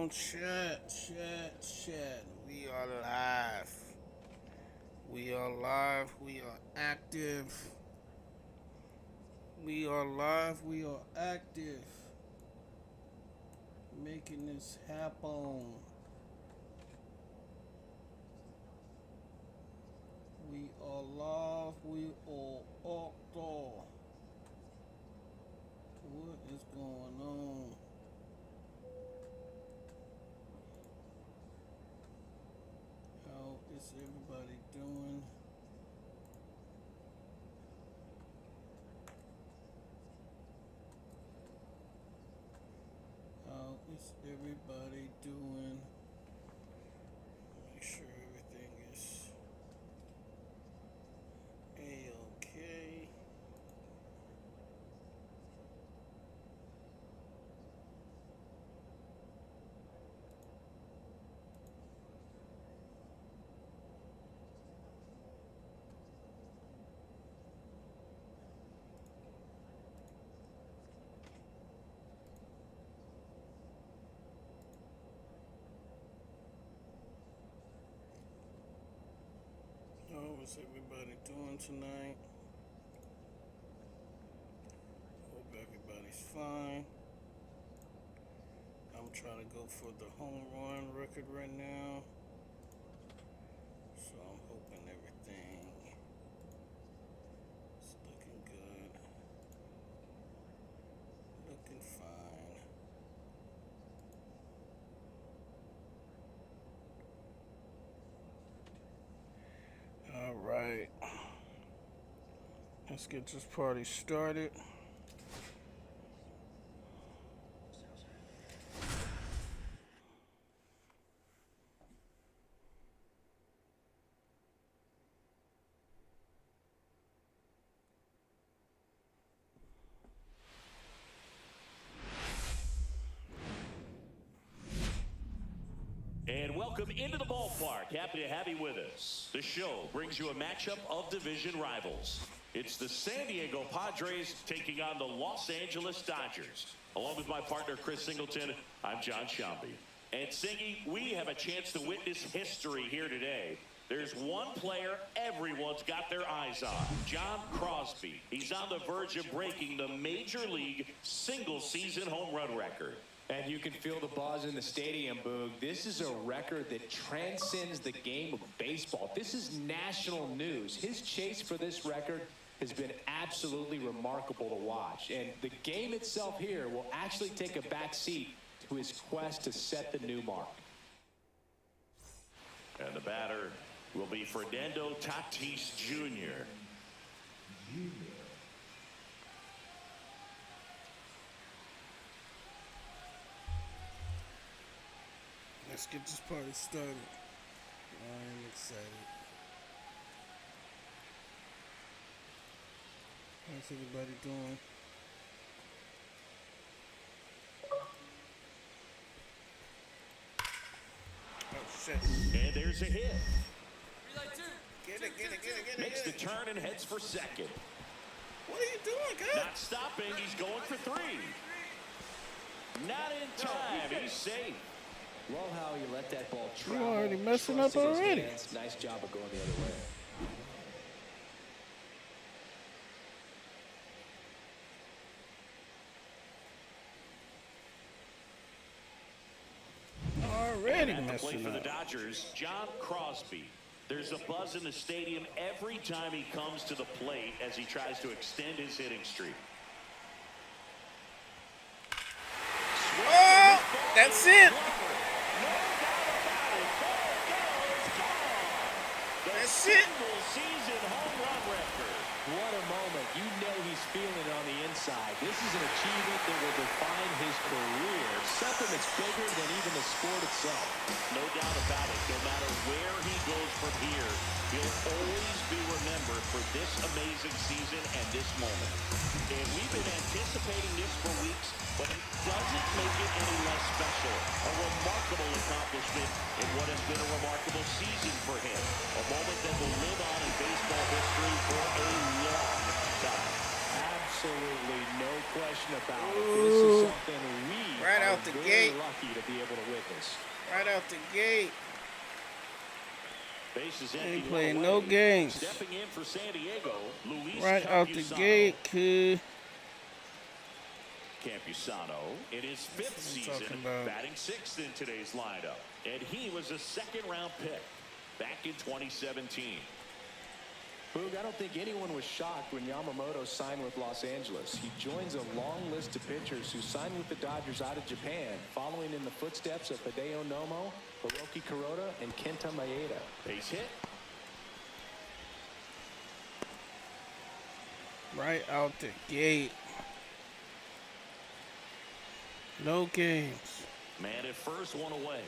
Chat. We are live. We are live. We are active. We are live. We are active. Making this happen. We are live. We are active. What is going on? How is everybody doing? How is everybody doing? Make sure everything is A-okay. How is everybody doing tonight? Hope everybody's fine. I'm trying to go for the home run record right now. So I'm hoping everything is looking good. Looking fine. All right. Let's get this party started. And welcome into the ballpark. Happy to have you with us. The show brings you a matchup of division rivals. It's the San Diego Padres taking on the Los Angeles Dodgers. Along with my partner, Chris Singleton, I'm John Shambi. And Singy, we have a chance to witness history here today. There's one player everyone's got their eyes on, John Crosby. He's on the verge of breaking the Major League single-season home run record. And you can feel the buzz in the stadium, Boog. This is a record that transcends the game of baseball. This is national news. His chase for this record has been absolutely remarkable to watch. And the game itself here will actually take a back seat to his quest to set the new mark. And the batter will be Fernando Tatis Jr. Let's get this party started. I am excited. How's everybody doing? Oh shit. And there's a hit. Get it. Makes the turn and heads for second. What are you doing, guys? Not stopping. He's going for three. Not in time. He's safe. Love how you let that ball travel. You already messing up already. Nice job of going the other way. Already And at the plate messing for the up. Dodgers, John Crosby. There's a buzz in the stadium every time he comes to the plate as he tries to extend his hitting streak. Oh, that's it. That's it. Season home run record. What a moment. You know he's feeling it on the inside. This is an achievement that will define his career. Something that's bigger than even the sport itself. No doubt about it. No matter where he goes from here, he'll always be remembered for this amazing season and this moment. And we've been anticipating this for weeks, but it doesn't make it any less special. A remarkable accomplishment in what has been a remarkable season for him. A moment that will live on in baseball history for a long time. Absolutely no question about it. This is something we Right are out the very gate. lucky to be able to witness. offense. Right out the gate. Bases Ain't empty, playing one no away. games. Stepping in for San Diego, Luis Right out the Campusano. gate, kid. Campusano in his fifth That's what I'm season, talking about. batting sixth in today's lineup. And he was a second-round pick back in 2017. Boog, I don't think anyone was shocked when Yamamoto signed with Los Angeles. He joins a long list of pitchers who signed with the Dodgers out of Japan, following in the footsteps of Hideo Nomo, Hiroki Kuroda, and Kenta Maeda. Base hit. Right out the gate. No games. Man at first, one away.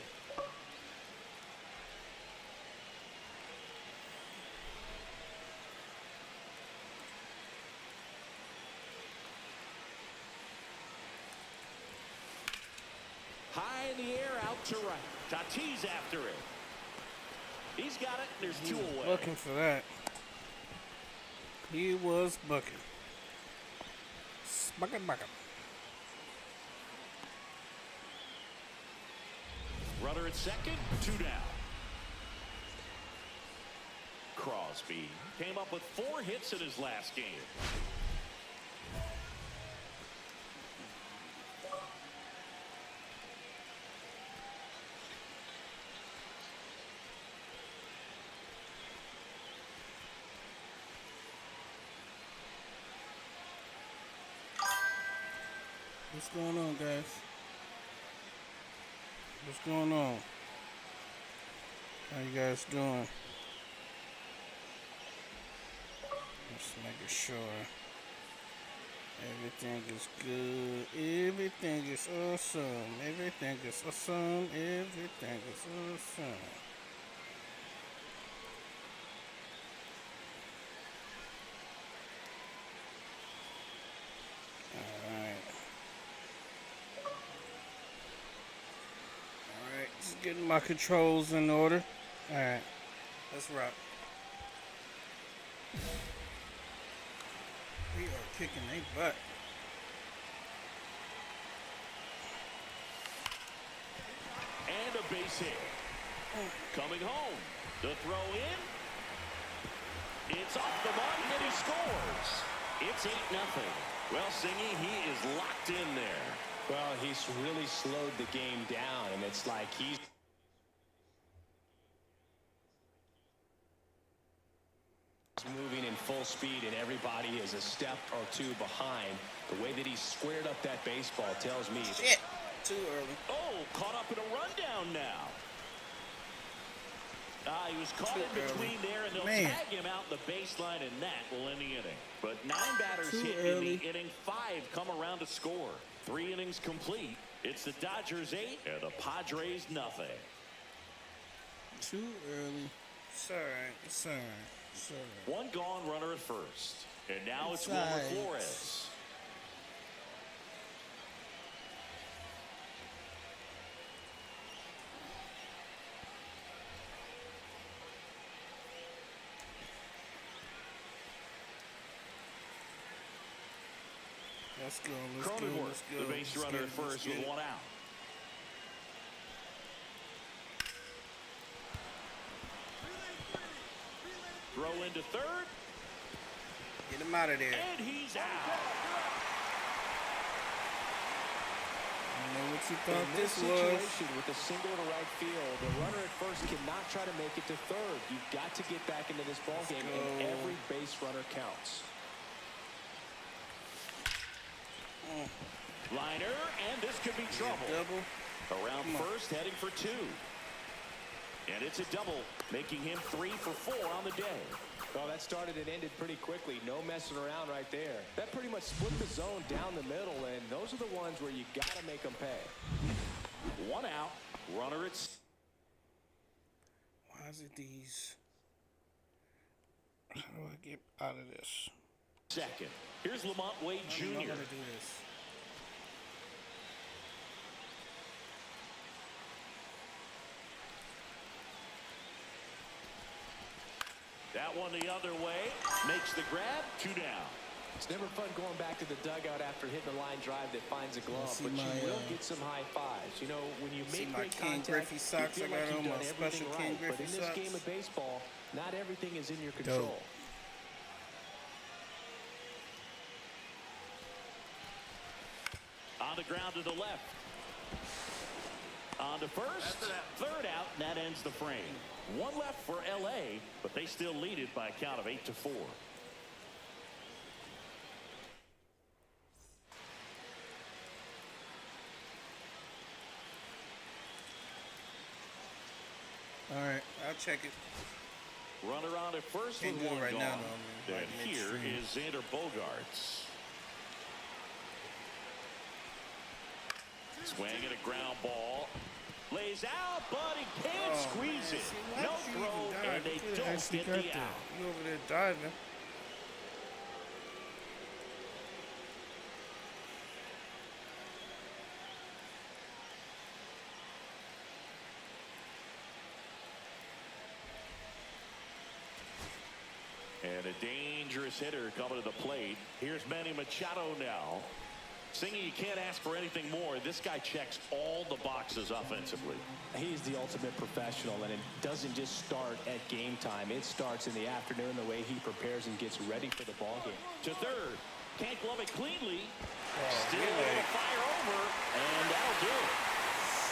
High in the air, out to right. Tatis after it. He's got it. There's two away. Looking for that. He was bucking. Bucking. Runner at second, two down. Crosby came up with 4 hits in his last game. What's going on, guys? What's going on? How you guys doing? Just making sure everything is good. Everything is awesome. Everything is awesome. Everything is awesome. Just getting my controls in order. Alright, let's rock. We are kicking their butt. And a base hit. Coming home. The throw in. It's off the mark and he scores. It's 8-0. Well, Singy, he is locked in there. Well, he's really slowed the game down, and it's like he's moving in full speed, and everybody is a step or two behind. The way that he squared up that baseball tells me. Shit, too early. Oh, caught up in a rundown now. He was caught in between there, and they'll tag him out the baseline, and that will end the inning. But 9 batters hit in the inning, 5 come around to score. 3 innings complete. It's the Dodgers 8 and the Padres nothing. Too early. Sorry. One gone, runner at first. And now it's Wilmer Flores. Let's go. The base runner at first with 1 out. Throw into third. Get him out of there. And he's out. I don't know what you thought in this situation was. with a single to right field, the runner at first cannot try to make it to third. You've got to get back into this ball game, and every base runner counts. Liner, and this could be trouble. Double. Around first, heading for 2. And it's a double, making him 3 for 4 on the day. Well, that started and ended pretty quickly. No messing around right there. That pretty much split the zone down the middle, and those are the ones where you got to make them pay. 1 out, runner at... Why is it these? How do I get out of this? Second. Here's Lamont Wade Jr. I'm not gonna do this. That one the other way. Makes the grab. 2 down. It's never fun going back to the dugout after hitting a line drive that finds a glove, but you will get some high fives. You know, when you make great contact, you feel like you've done everything right. But in this game of baseball, not everything is in your control. On the ground to the left. On to first. Third out, and that ends the frame. One left for L.A., but they still lead it by a count of 8-4. All right, I'll check it. Runner on at first with one right gone. Now, though, and here is Xander Bogaerts. Swinging a ground ball. Lays out, but he can't squeeze it. No throw, and they don't get the out. You over there diving. And a dangerous hitter coming to the plate. Here's Manny Machado now. Singy, you can't ask for anything more. This guy checks all the boxes offensively. He's the ultimate professional, and it doesn't just start at game time. It starts in the afternoon, the way he prepares and gets ready for the ball game. To third. Can't glove it cleanly. Still able to fire over, and that'll do it.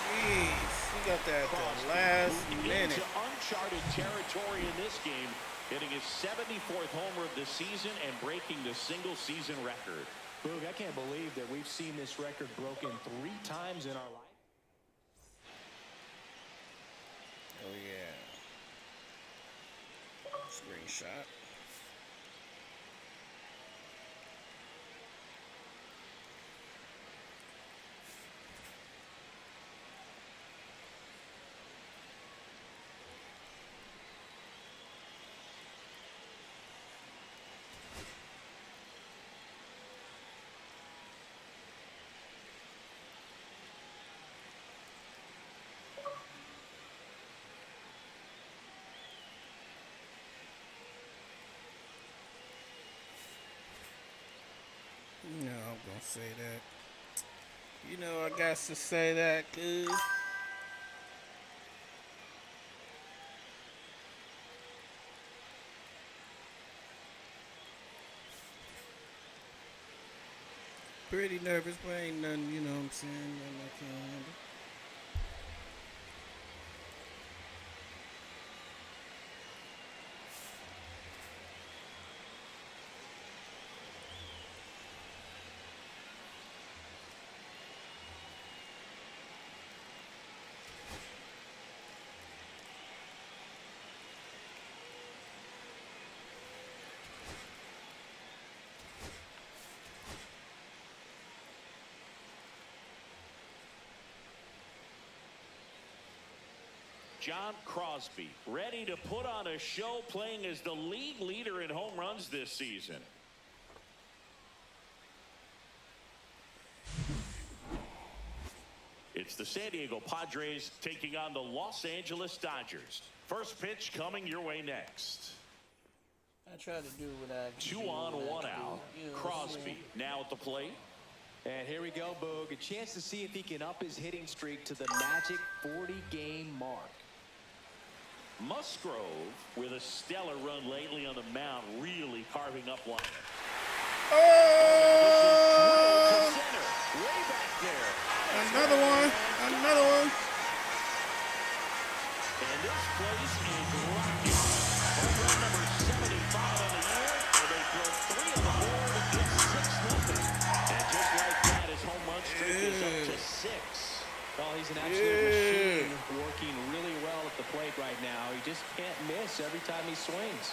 Jeez, he got that at the last minute. Into uncharted territory in this game, hitting his 74th homer of the season and breaking the single-season record. Boog, I can't believe that we've seen this record broken 3 times in our life. Oh, yeah. Screenshot. You know I'm gonna say that. You know I got to say that, cuz. Pretty nervous, but ain't nothing, you know what I'm saying, nothing I can't handle. John Crosby, ready to put on a show, playing as the league leader in home runs this season. It's the San Diego Padres taking on the Los Angeles Dodgers. First pitch coming your way next. I try to do what I can. 2 on, 1 out. Crosby now at the plate. And here we go, Boog. A chance to see if he can up his hitting streak to the magic 40-game mark. Musgrove, with a stellar run lately on the mound, really carving up one. Oh! Way back there. Another one. Another one. And this place is rocking. Home run number 75 on the year, and they throw 3 on the board. It's 6-0. And just like that, his home run streak is up to 6. Well, he's an absolute machine, working really well at the plate right now. He just can't miss every time he swings.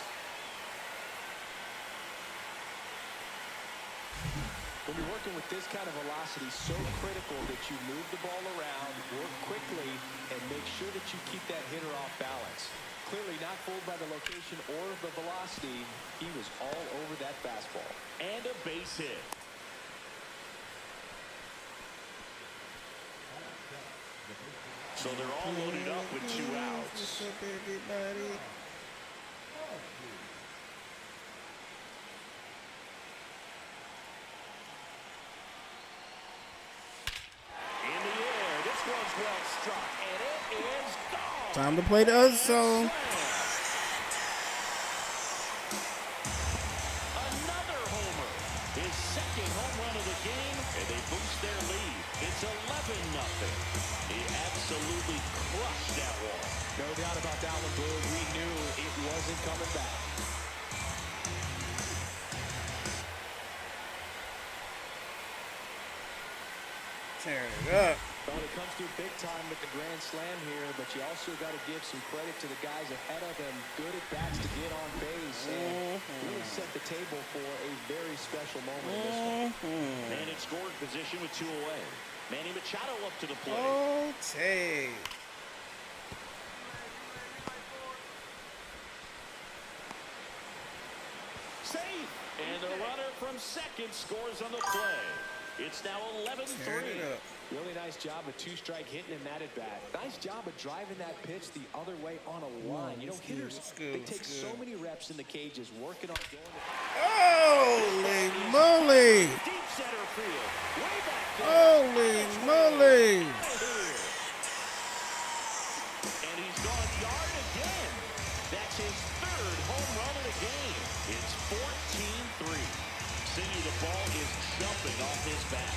When you're working with this kind of velocity, so critical that you move the ball around, work quickly, and make sure that you keep that hitter off balance. Clearly not fooled by the location or the velocity. He was all over that fastball. And a base hit. So they're all loaded up with 2 outs. What's up, everybody? well struck, and it is gone. Time to play the other song. Another homer. His second home run of the game, and they boost their lead. It's 11-0. He absolutely crushed that one. No doubt about that one, Boog. We knew it wasn't coming back. Tearing it up. Well, it comes through big time with the grand slam here, but you also got to give some credit to the guys ahead of him. Good at bats to get on base and really set the table for a very special moment in this one. Man in scoring position with 2 away. Manny Machado up to the plate. Okay. Safe. And the runner from second scores on the play. It's now 11-3. Really nice job of 2-strike hitting him that at bat. Nice job of driving that pitch the other way on a line. You know, hitters, they take so many reps in the cages working on going. Holy moly! Deep center field. Way back there. Holy moly! And he's gone yard again. That's his 3rd home run of the game. It's 14-3. City, the ball is jumping off his bat.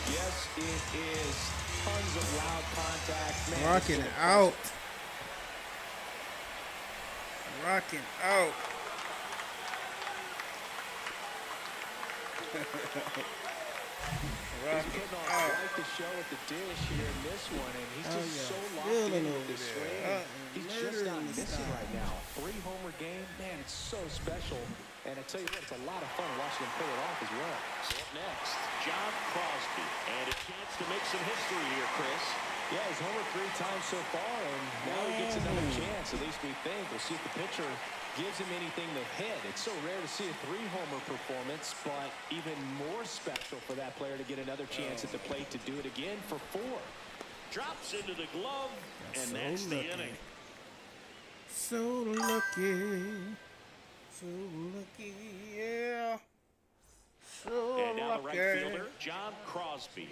Yes, it is. Tons of loud contact. Man, Rocking out. Rocking out. Rocking putting on out. quite the show at the dish here in this one, and he's just yeah. so locked Feeling in over with his there. swing. He's just Murdering not the missing style. right now. 3-homer game, man, it's so special. And I tell you what, it's a lot of fun watching him pull it off as well. So up next, John Crosby. And a chance to make some history here, Chris. Yeah, he's homered 3 times so far, and now he gets another chance, at least we think. We'll see if the pitcher gives him anything to hit. It's so rare to see a 3-homer performance, but even more special for that player to get another chance at the plate to do it again for 4. Drops into the glove, and that's the inning. So lucky. So lucky, yeah. So And now the lucky. right fielder, John Crosby.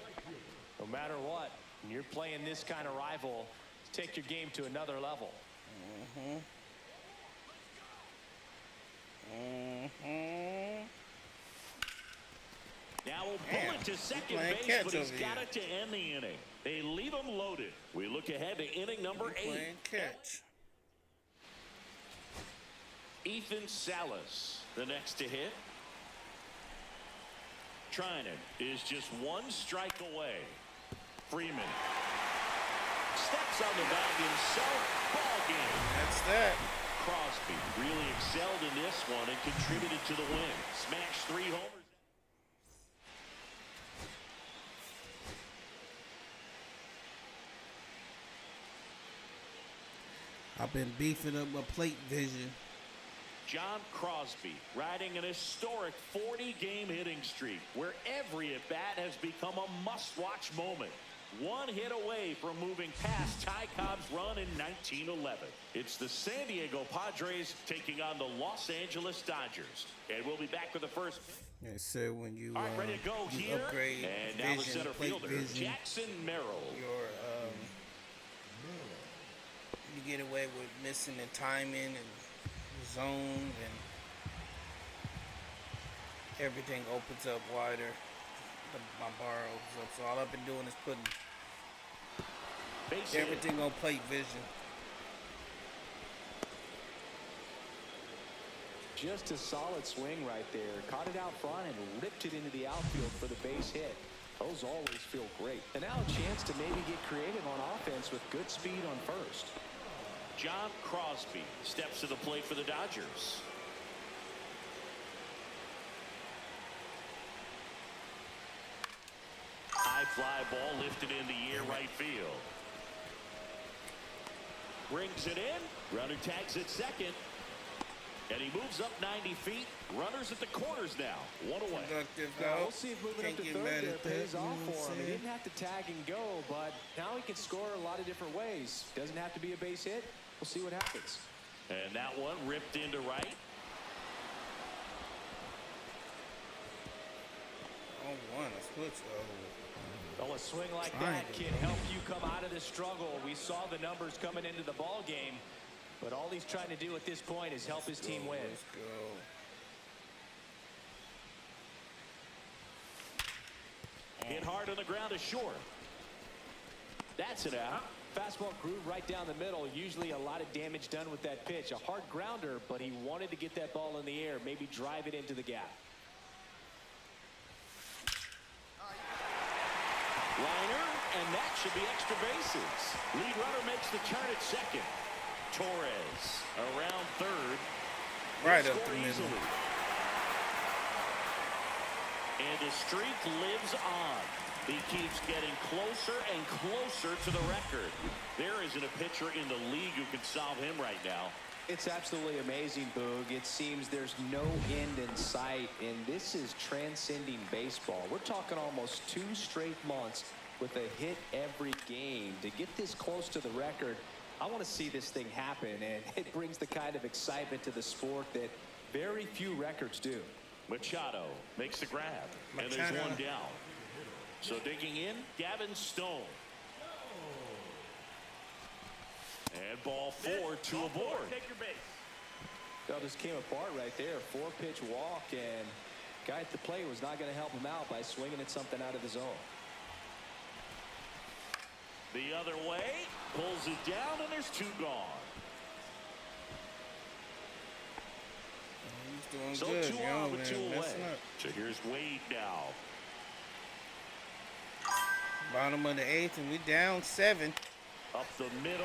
No matter what, when you're playing this kind of rival, take your game to another level. Now a bullet to second playing base, catch but he's over got here. it to end the inning. They leave him loaded. We look ahead to inning number 8. Playing catch. Ethan Salas, the next to hit. Trinan is just 1 strike away. Freeman steps on the bag himself. Ball game. That's that. Crosby really excelled in this one and contributed to the win. Smashed 3 homers. I've been beefing up my plate vision. John Crosby riding an historic 40-game hitting streak where every at-bat has become a must-watch moment. 1 hit away from moving past Ty Cobb's run in 1911. It's the San Diego Padres taking on the Los Angeles Dodgers. And we'll be back with the first. They said when you, All right, ready to go you here. upgrade And now the vision, center plate fielder, vision, Jackson Merrill. you get away with missing the timing and zone, and everything opens up wider. My bar opens up, so all I've been doing is putting Base hit. everything on plate vision. Just a solid swing right there. Caught it out front and ripped it into the outfield for the base hit. Those always feel great. And now a chance to maybe get creative on offense with good speed on first. John Crosby steps to the plate for the Dodgers. High fly ball lifted in the air right field. Brings it in. Runner tags at second. And he moves up 90 feet. Runners at the corners now. 1 away. Productive Now, go. we'll see if moving Can't up to get third mad there at that, pays you know off what for I'm him. He saying? didn't have to tag and go, but now he can score a lot of different ways. Doesn't have to be a base hit. We'll see what happens. And that one ripped into right. Oh, one. A switch. Oh. Well, a swing like that can help you come out of the struggle. We saw the numbers coming into the ball game, but all he's trying to do at this point is help his team win. Let's go. Hit hard on the ground is short. That's it out. Fastball groove right down the middle. Usually a lot of damage done with that pitch. A hard grounder, but he wanted to get that ball in the air, maybe drive it into the gap. Liner, and that should be extra bases. Lead runner makes the turn at second. Torres around third. Right up the middle. Easily. And the streak lives on. He keeps getting closer and closer to the record. There isn't a pitcher in the league who can solve him right now. It's absolutely amazing, Boog. It seems there's no end in sight, and this is transcending baseball. We're talking almost 2 straight months with a hit every game. To get this close to the record, I want to see this thing happen, and it brings the kind of excitement to the sport that very few records do. Machado makes the grab, and there's one down. So digging in, Gavin Stone. And ball 4, 2 aboard. Take your base. That just came apart right there. 4-pitch walk, and guy at the plate was not going to help him out by swinging at something out of the zone. The other way, pulls it down, and there's 2 gone. He's So doing good, 2 yo, on with man. 2 away. Messing up. So here's Wade now. Bottom of the 8th, and we down 7. Up the middle.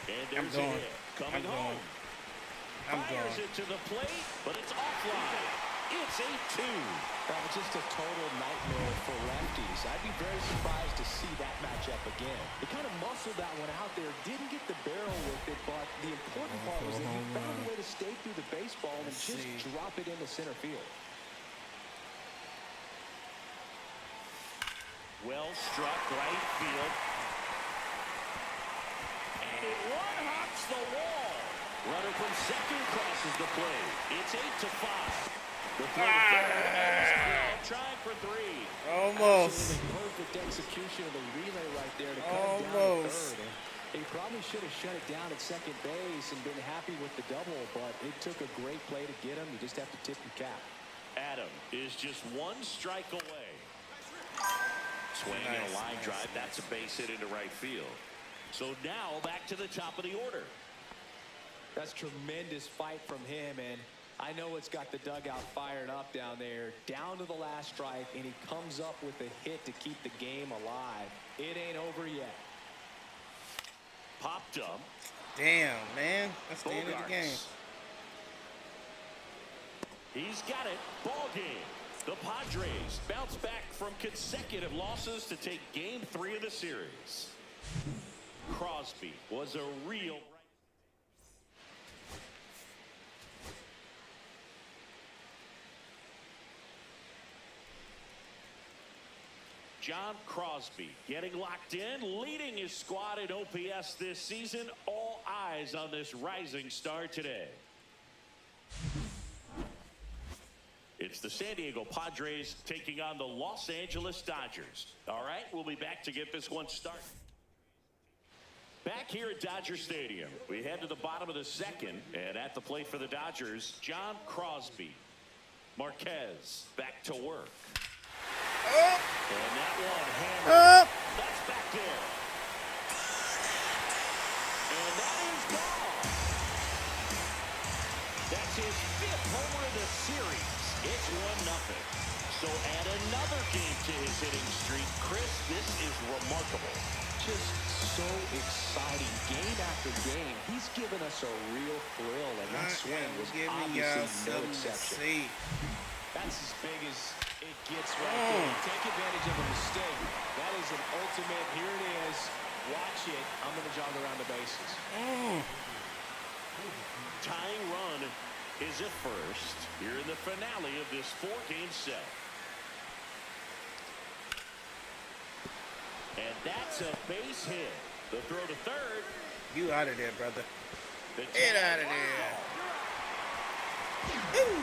And I'm there's a going. hit. Coming home. I'm Fires going. it to the plate, but it's offline. It's 8-2. That was just a total nightmare for lefties. I'd be very surprised to see that matchup again. He kind of muscled that one out there. Didn't get the barrel with it, but the important part was that he found a way to stay through the baseball and just drop it into center field. Well struck right field. And it one-hops the wall. Runner from second crosses the plate. It's 8-5. The throw to third. Trying for 3. Almost. Absolutely perfect execution of the relay right there to cut him down to third. And he probably should have shut it down at second base and been happy with the double, but it took a great play to get him. You just have to tip your cap. Adam is just 1 strike away. Swing and a line drive. That's a base hit into right field. So now back to the top of the order. That's tremendous fight from him, and I know it's got the dugout fired up down there. Down to the last strike, and he comes up with a hit to keep the game alive. It ain't over yet. Popped up. Damn, man. That's the end of the game. He's got it. Ball game. The Padres bounce back from consecutive losses to take game 3 of the series. Crosby was a real... John Crosby getting locked in, leading his squad in OPS this season. All eyes on this rising star today. It's the San Diego Padres taking on the Los Angeles Dodgers. All right, we'll be back to get this one started. Back here at Dodger Stadium, we head to the bottom of the 2nd, and at the plate for the Dodgers, John Crosby. Marquez back to work. And that one hammered. That's back there. And that is gone. That's his 5th homer of the series. It's 1-0. So add another game to his hitting streak. Chris, this is remarkable. Just so exciting. Game after game, he's given us a real thrill, and that swing was obviously no exception. That's as big as it gets right there. Take advantage of a mistake. That is an ultimate. Here it is. Watch it. I'm going to jog around the bases. Tying run is at first here in the finale of this 4-game set. And that's a base hit. The throw to third. You out of there, brother. Get out of there. Ooh.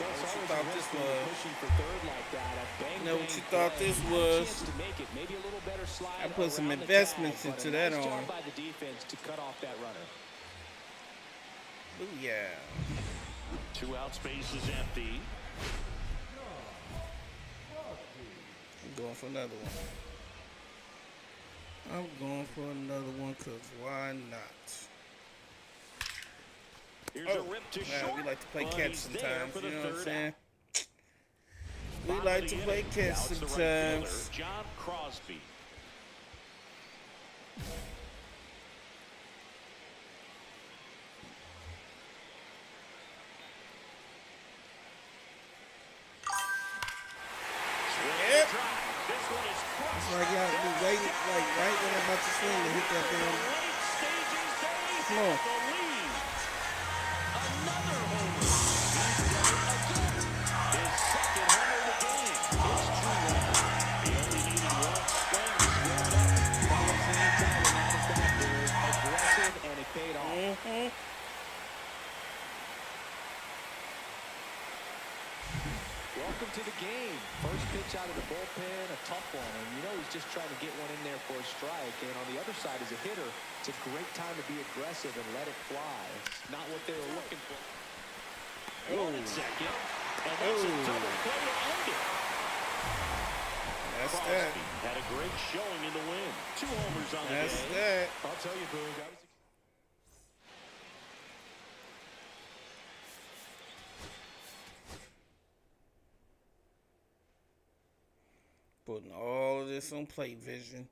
Well, it's What you always thought a this risk when you're was? pushing for third like that. A bang, Know what bang you thought play. this Had a was? chance to make it. Maybe a little better slide I put some around the investments tag, but into a that nice arm. job by the defense to cut off that runner. Ooh, yeah. 2 out, space is empty. I'm going for another one. I'm going for another one because why not? Here's a rip to short. We like to play But catch he's there sometimes. for the You know what I'm third saying? out. We Bottom like of to the play inning. catch Now it's the right sometimes. fielder, John Crosby. Yep. This one is crushed. It's like y'all be waiting, like right when I'm about to swing to hit that thing. Late stages, they Come on. have the lead. Another homer. He's done it again. His second homer of the game. It's 2-1. He only needed one swing to square it up. Follows the mentality, not as that big. Aggressive, and it paid off. Welcome to the game. First pitch out of the bullpen, a tough one. And you know he's just trying to get one in there for a strike. And on the other side, as a hitter, it's a great time to be aggressive and let it fly. It's not what they were looking for. One at second. And that's a double play to end it. That's Crosby that. had a great showing in the win. 2 homers on the That's day. that. I'll tell you, Boog, I was Putting all of this on plate vision.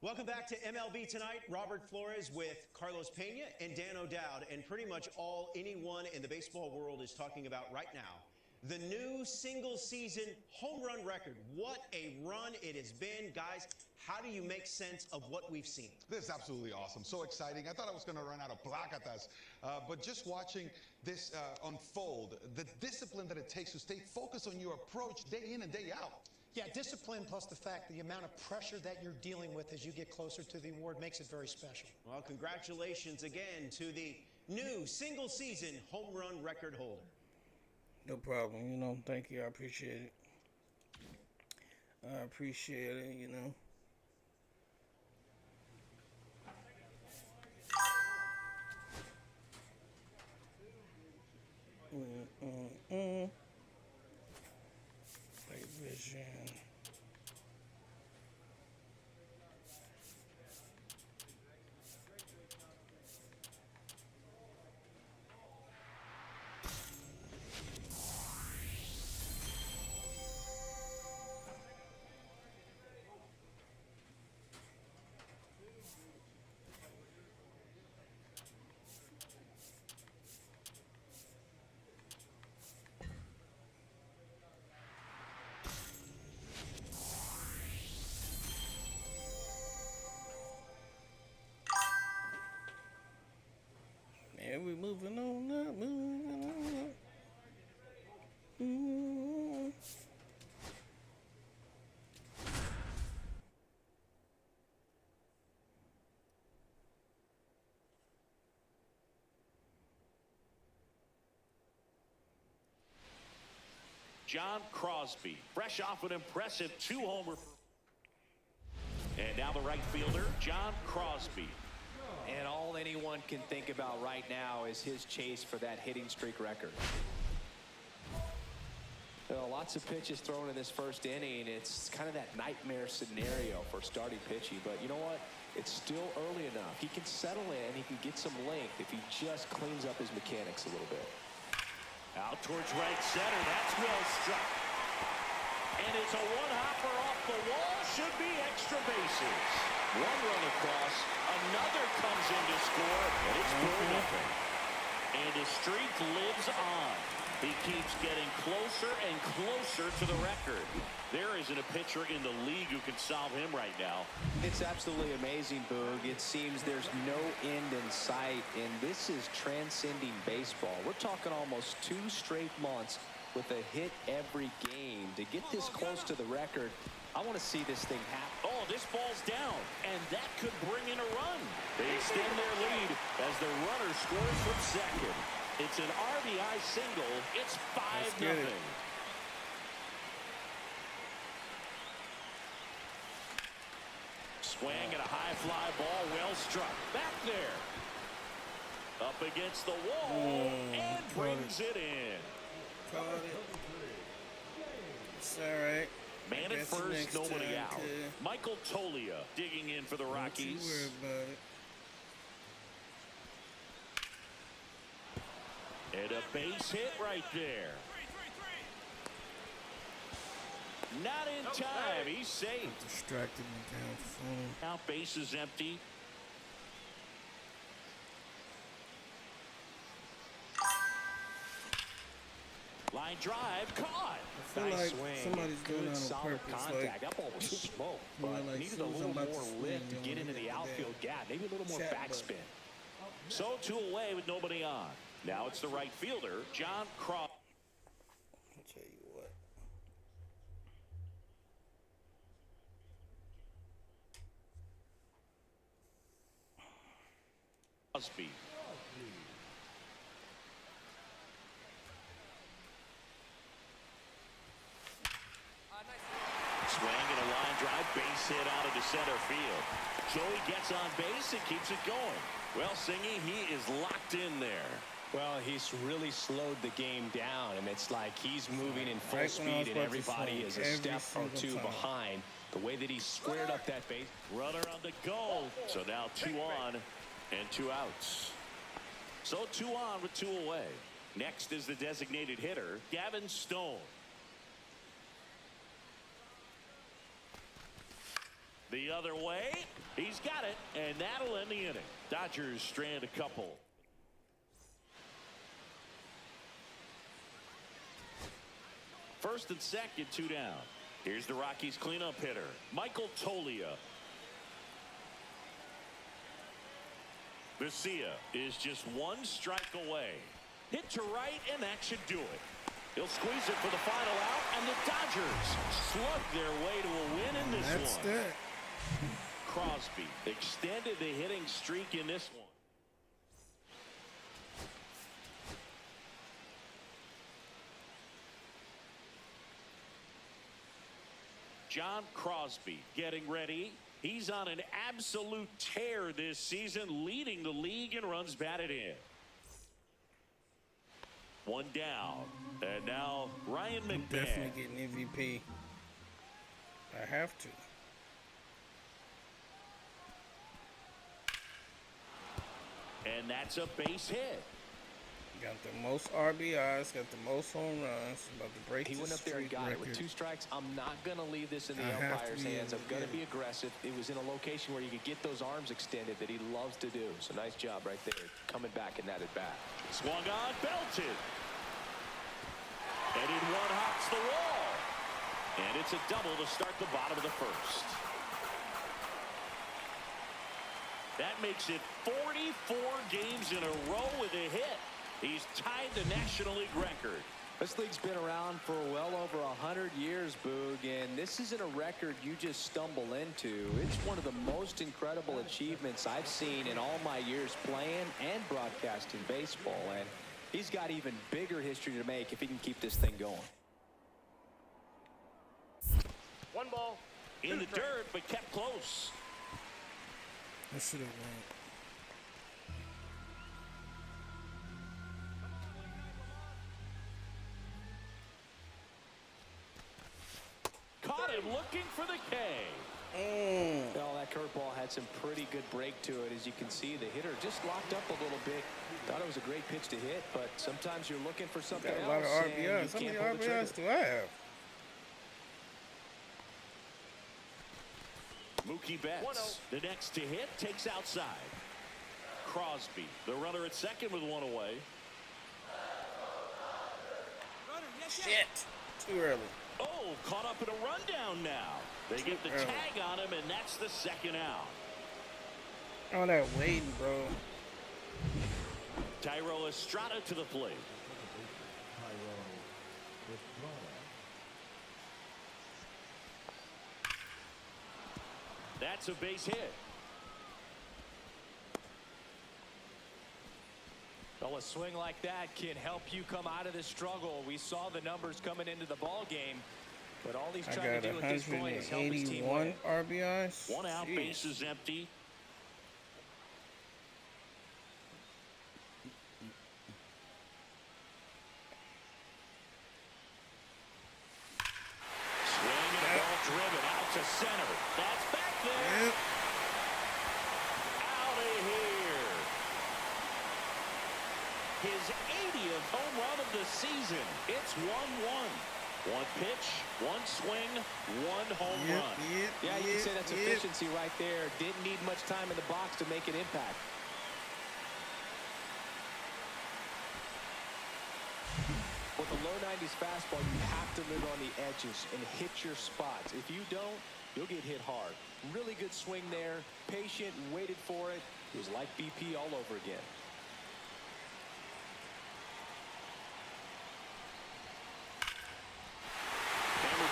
Welcome back to MLB Tonight. Robert Flores with Carlos Pena and Dan O'Dowd. And pretty much all anyone in the baseball world is talking about right now, the new single-season home run record. What a run it has been. Guys, how do you make sense of what we've seen? This is absolutely awesome. So exciting. I thought I was going to run out of placatas. But just watching this unfold, the discipline that it takes to stay focused on your approach day in and day out. Yeah, discipline plus the fact the amount of pressure that you're dealing with as you get closer to the award makes it very special. Well, congratulations again to the new single-season home run record holder. No problem. You know, thank you. I appreciate it. I appreciate it, you know. Play vision. And we moving on up, moving on up. John Crosby, fresh off an impressive 2-homer. And now the right fielder, John Crosby. And all anyone can think about right now is his chase for that hitting streak record. Lots of pitches thrown in this first inning. It's kind of that nightmare scenario for starting pitching. But you know what? It's still early enough. He can settle in. He can get some length if he just cleans up his mechanics a little bit. Out towards right center. That's well struck. And it's a one-hopper off the wall. Should be extra bases. One run across. Another comes in to score. And it's 4-0. And his streak lives on. He keeps getting closer and closer to the record. There isn't a pitcher in the league who can solve him right now. It's absolutely amazing, Boog. It seems there's no end in sight, and this is transcending baseball. We're talking almost 2 straight months with a hit every game. To get this close to the record, I want to see this thing happen. Oh, ball. This ball's down, and that could bring in a run. They extend their lead as the runner scores from second. It's an RBI single. It's 5-0. Swing and a high fly ball, well struck. Back there. Up against the wall and brings it in. Caught it. It's all right. Man at first, nobody out. Michael Tolia digging in for the Rockies. Don't you worry about it. And a base hit right there. Not in time. He's safe. Distracted me down phone. Now base is empty. Line drive caught. I feel Nice like swing. somebody's doing Good, that on solid purpose. contact. Like, That ball was smoked, More but like needed a soon as little I'm about to more swing, lift to you get wanna into hit the the outfield gap. Maybe a little more chat backspin. So 2 away with nobody on. Now it's the right fielder, John Crosby. I'll tell you what. Swing and a line drive, base hit out into center field. Joey gets on base and keeps it going. Well, Singy, he is locked in there. Well, he's really slowed the game down, and it's like he's moving in full Right when I was speed, and about to everybody swing is a every step or single two time. behind. The way that he squared up that base. Runner on the go. So now 2 on and 2 outs. So 2 on with 2 away. Next is the designated hitter, Gavin Stone. The other way, he's got it, and that'll end the inning. Dodgers strand a couple. First and second, 2 down. Here's the Rockies cleanup hitter, Michael Tolia. Garcia is just 1 strike away. Hit to right, and that should do it. He'll squeeze it for the final out, and the Dodgers slug their way to a win in this That's one. that. Crosby extended the hitting streak in this one. John Crosby getting ready. He's on an absolute tear this season, leading the league in runs batted in. 1 down. And now Ryan McMahon. Definitely getting MVP. I have to. And that's a base hit. Got the most RBIs, got the most home runs. About to break He this went up there and streak got it with record. 2 strikes. I'm not going to leave this in the I have to umpire's be hands. able I'm to going to get be it. aggressive. It was in a location where you could get those arms extended that he loves to do. So nice job right there, coming back in that at bat. Swung on, belted. And in 1 hops the wall. And it's a double to start the bottom of the first. That makes it 44 games in a row with a hit. He's tied the National League record. This league's been around for well over 100 years, Boog, and this isn't a record you just stumble into. It's one of the most incredible achievements I've seen in all my years playing and broadcasting baseball, and he's got even bigger history to make if he can keep this thing going. 1 ball. In the dirt, but kept close. I should have won. Caught him looking for the K. Well, that curveball had some pretty good break to it. As you can see, the hitter just locked up a little bit. Thought it was a great pitch to hit, but sometimes you're looking for something Got a lot of else, and you RBIs. How many can't pull the RBIs trigger. do I have? Mookie Betts, the next to hit, takes outside. Crosby, the runner at second with 1 away. Shit. Too early. Oh, caught up in a rundown now. They get the tag on him, and that's the 2nd out. Oh, that waiting, bro. Tyro Estrada to the plate. That's a base hit. Well, a swing like that can help you come out of the struggle. We saw the numbers coming into the ball game, but all he's trying to do at this point is help his team win. 181 RBIs. One out, base is empty. Swing and a ball driven out to center. That's back there. Yep. Out of here. His 80th home run of the season. It's 1-1. One pitch, one swing, one home run. Yeah, you can say that's efficiency right there. Didn't need much time in the box to make an impact. With a low 90s fastball, you have to live on the edges and hit your spots. If you don't, you'll get hit hard. Really good swing there. Patient, waited for it. It was like BP all over again.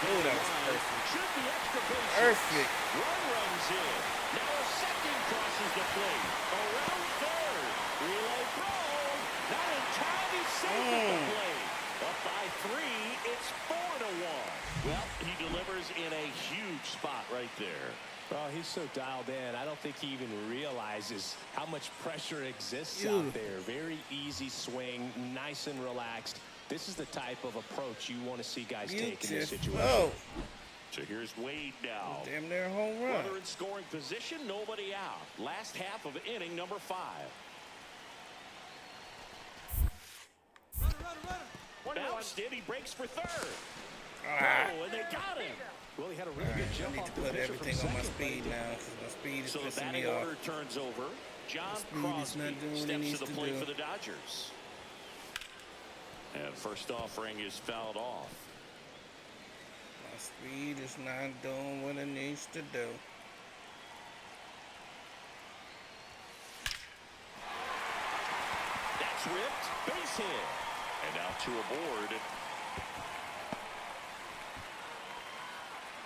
Oh, that was perfect. Should be extra base. Perfect. One runs in. Now a second crosses the plate. Around third. Relay throw. Not in time. He's safe at the plate. Up by 3. It's 4-1. Well, he delivers in a huge spot right there. Well, he's so dialed in. I don't think he even realizes how much pressure exists out there. Very easy swing, nice and relaxed. This is the type of approach you want to see guys take in this situation. Oh. So here's Wade now. Damn near a home run. Runner in scoring position, nobody out. Last half of inning number 5. Bounced it, he breaks for third. Oh, and they got him. Well, he had a really good jump I need off to the put pitcher everything from on my second. speed now, because my speed is So the pissing me batting off. order turns over. John speed is not Crosby doing what it steps needs to the to plate do. for the Dodgers. And first offering is fouled off. My speed is not doing what it needs to do. That's ripped. Base hit. And now 2 aboard.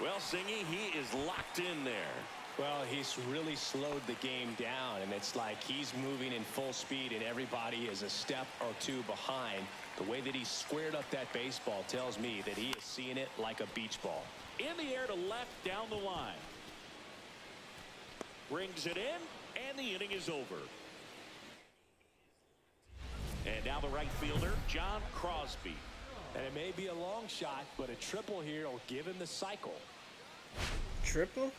Well, Singy, he is locked in there. Well, he's really slowed the game down, and it's like he's moving in full speed, and everybody is a step or 2 behind. The way that he squared up that baseball tells me that he is seeing it like a beach ball. In the air to left down the line. Brings it in, and the inning is over. And now the right fielder, John Crosby. And it may be a long shot, but a triple here will give him the cycle. Triple?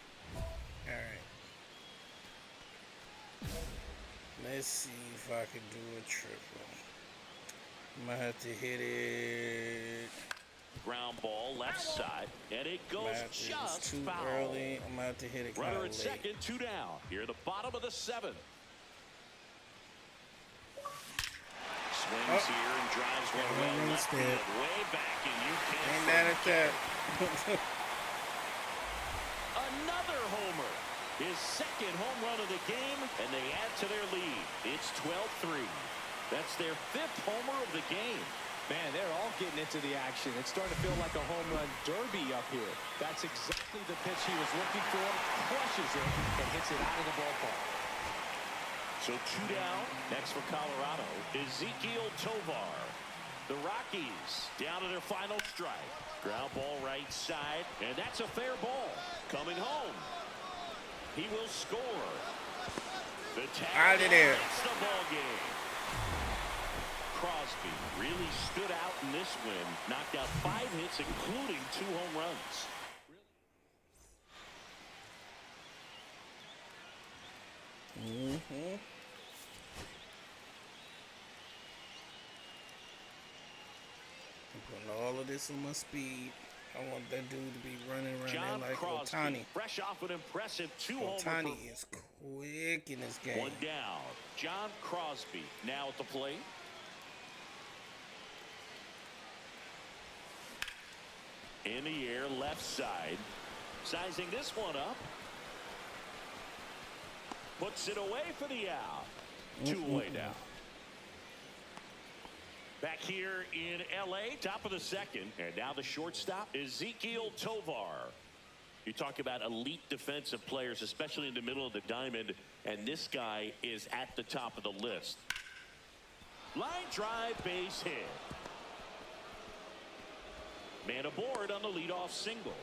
Alright. Let's see if I can do a triple. I'm gonna have to hit it. Ground ball left side, and it goes just too foul. early. I'm gonna have to hit it kind Runner of at late. second, 2 down. Here at the bottom of the 7th. Swings here and drives one well left field, way back, and you can't. Ain't that at that? Another homer. His second home run of the game, and they add to their lead. It's 12-3. That's their 5th homer of the game. Man, they're all getting into the action. It's starting to feel like a home run derby up here. That's exactly the pitch he was looking for. Crushes it and hits it out of the ballpark. So 2 down. Next for Colorado, Ezekiel Tovar. The Rockies down to their final strike. Ground ball right side, and that's a fair ball. Coming home. He will score. The tag Out of there. gets the ball game. Crosby really stood out in this win. Knocked out 5 hits, including 2 home runs. Mm-hmm. I'm putting all of this on my speed. I want that dude to be running around John there like Crosby, Ohtani. fresh off an impressive 2 homer. Ohtani is quick in this game. 1 down. John Crosby now at the plate. In the air, left side. Sizing this one up. Puts it away for the out. 2 away now. Back here in L.A., top of the 2nd. And now the shortstop, Ezekiel Tovar. You talk about elite defensive players, especially in the middle of the diamond, and this guy is at the top of the list. Line drive, base hit. Man aboard on the leadoff single.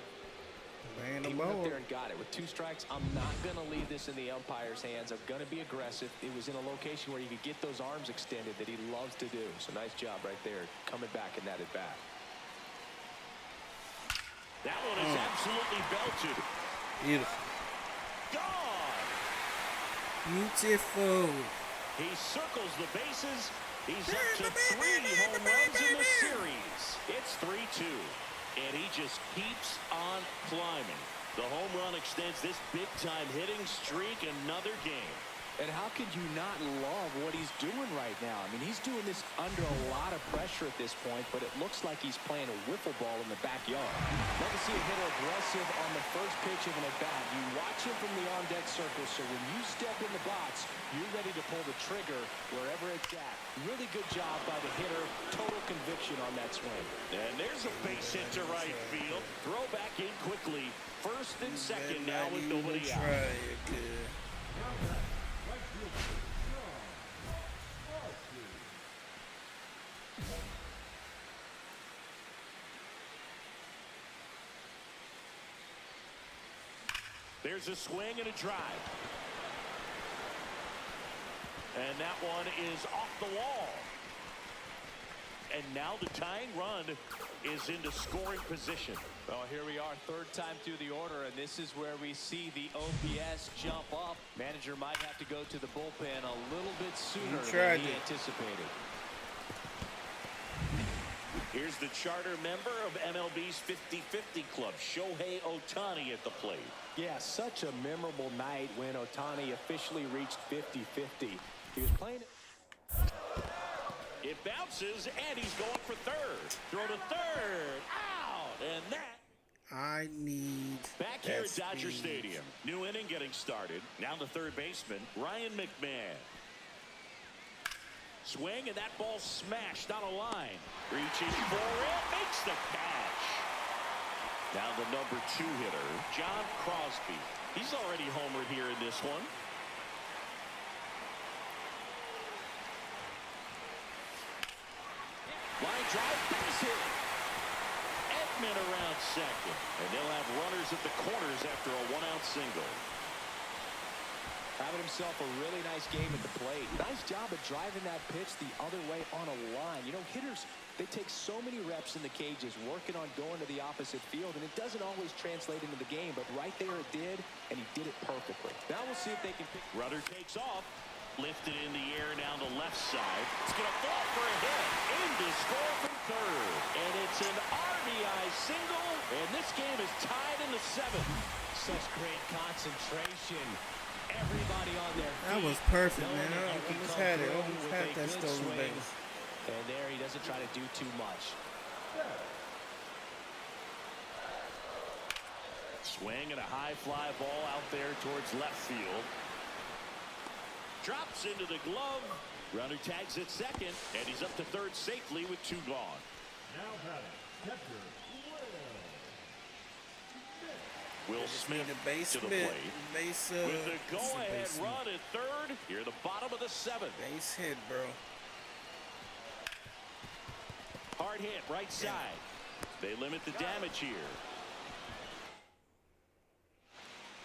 Man He went up aboard. there and got it. With 2 strikes, I'm not going to leave this in the umpire's hands. I'm going to be aggressive. It was in a location where he could get those arms extended that he loves to do. So nice job right there, coming back in that at bat. That one is absolutely belted. Beautiful. Gone. Beautiful. He circles the bases. He's up to 3 home runs in the series. It's 3-2. And he just keeps on climbing. The home run extends this big-time hitting streak another game. And how could you not love what he's doing right now? I mean, he's doing this under a lot of pressure at this point, but it looks like he's playing a wiffle ball in the backyard. Love to see a hitter aggressive on the first pitch of an at-bat. You watch him from the on-deck circle, so when you step in the box, you're ready to pull the trigger wherever it's at. Really good job by the hitter. Total conviction on that swing. And there's a base hit to right field. Throw back in quickly. First and second now with nobody out. Try it, kid. There's a swing and a drive. And that one is off the wall. And now the tying run is into scoring position. Well, here we are, 3rd time through the order, and this is where we see the OPS jump up. Manager might have to go to the bullpen a little bit sooner than he anticipated. Here's the charter member of MLB's 50-50 club, Shohei Ohtani at the plate. Yeah, such a memorable night when Ohtani officially reached 50-50. He was playing. It bounces, and he's going for third. Throw to third. Out! And that. I need Back here at Dodger Stadium. New inning getting started. Now the third baseman, Ryan McMahon. Swing, and that ball smashed on a line. Reaches for it, makes the catch. Now the number 2 hitter, John Crosby. He's already homered here in this one. Line drive, base hit. Edman around second. And they'll have runners at the corners after a 1-out single. Having himself a really nice game at the plate. Nice job of driving that pitch the other way on a line. You know, hitters, they take so many reps in the cages working on going to the opposite field, and it doesn't always translate into the game, but right there it did, and he did it perfectly. Now we'll see if they can pick. Runner takes off. Lifted in the air down the left side. It's going to fall for a hit. In to score from third. And it's an RBI single. And this game is tied in the 7th. Such great concentration. Everybody on their feet. That was perfect, man. I almost had it. Almost had that stolen base. And there he doesn't try to do too much. Swing and a high fly ball out there towards left field. Drops into the glove. Runner tags at second, and he's up to third safely with 2 gone. Now batting, catcher, Will Smith the base to the hit. plate. Base, with the go-ahead run at third. Here the bottom of the 7th. Base hit, bro. Hard hit right side. They limit the damage here.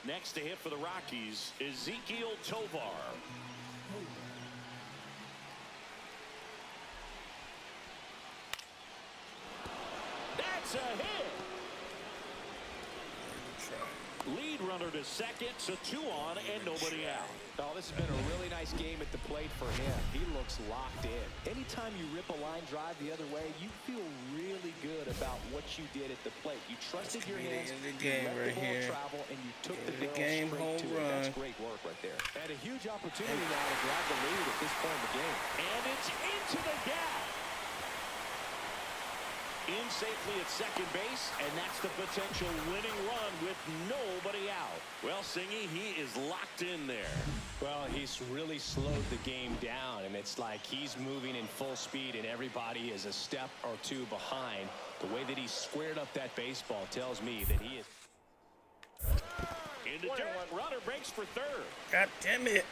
Next to hit for the Rockies, Ezekiel Tovar. That's a hit. Lead runner to second, so 2 on and nobody out. Oh, this has been a really nice game at the plate for him. He looks locked in. Anytime you rip a line drive the other way, you feel really good about what you did at the plate. You trusted your hands, the game you let right the ball here. travel, and you took the The barrel game straight home to it. run. That's great work right there. And a huge opportunity now to grab the lead at this point in the game. And it's into the gap. In safely at second base, and that's the potential winning run with nobody out. Well, Singy, he is locked in there. Well, he's really slowed the game down, and it's like he's moving in full speed, and everybody is a step or 2 behind. The way that he squared up that baseball tells me that he is. In the dirt, runner breaks for third. God damn it.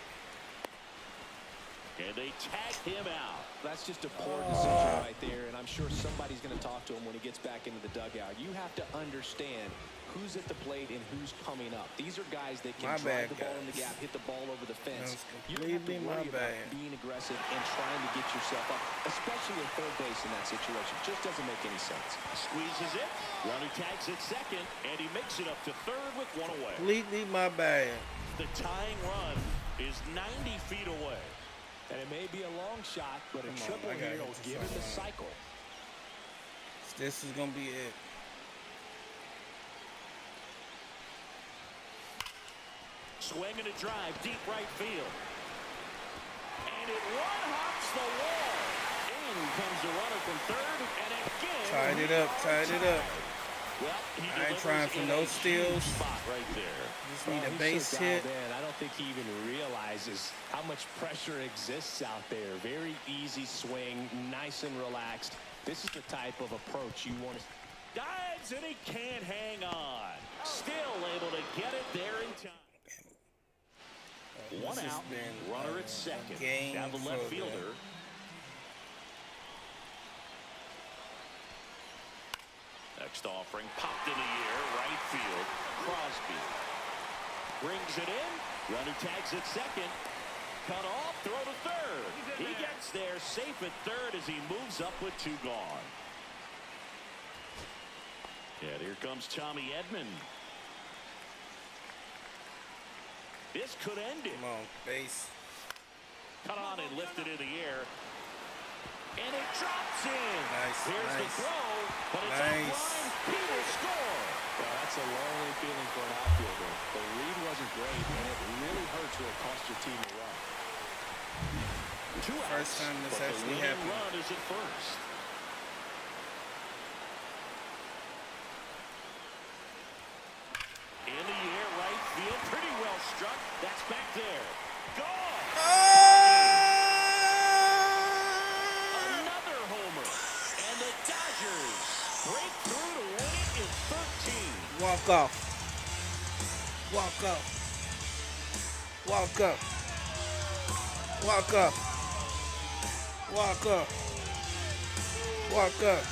And they tag him out. That's just a poor decision right there, and I'm sure somebody's going to talk to him when he gets back into the dugout. You have to understand who's at the plate and who's coming up. These are guys that can drive the ball in the gap, hit the ball over the fence. You don't have to worry about being aggressive and trying to get yourself up, especially at third base in that situation. Just doesn't make any sense. Squeezes it. Runner tags at second, and he makes it up to third with one away. Completely my bad. The tying run is 90 feet away. And it may be a long shot, but a triple here will give him the cycle. This is going to be it. Swing and a drive, deep right field. And it one-hops the wall. In comes the runner from third, and again... Tied it up, tied it up. Well, I ain't trying for no steals. Right there. Just need a base hit. I don't think he even realizes how much pressure exists out there. Very easy swing, nice and relaxed. This is the type of approach you want to... Dives, and he can't hang on. Still able to get it there in time. One out, runner at second. Now the left fielder. Next offering, popped in the air, right field. Crosby brings it in. Runner tags at second. Cut off, throw to third. He gets there safe at third as he moves up with two gone. And here comes Tommy Edman. This could end it. Come on, base. Cut on and lifted in the air. And it drops in. Nice, Here's the throw, but it's offline. He will score. Well, that's a lonely feeling for an outfielder. The lead wasn't great, and it really hurts when it cost your team a run. Two outs, First time this but actually the happened. run is at first. In the air, right field, pretty well struck. That's back there. Gone. Another homer, and the Dodgers break through to win it in 13. Walk off. Walk up. Walk up. Walk up. Walk up. Walk up.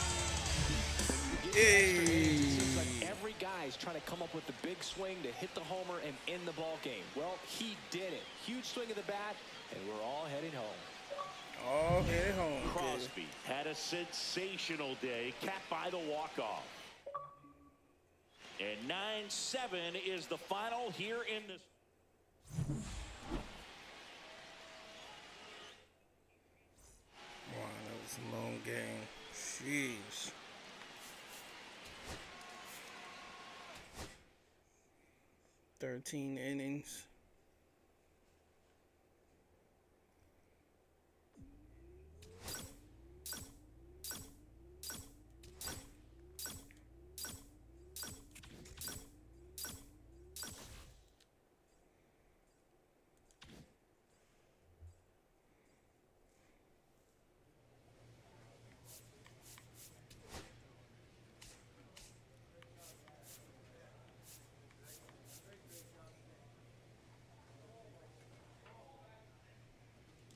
Hey. Every guy's trying to come up with the big swing to hit the homer and end the ball game. Well, he did it. Huge swing of the bat, and we're all heading home. All headed home. Crosby had a sensational day, capped by the walk-off. And 9-7 is the final here in this. Wow, that was a long game. Jeez. "13 innings.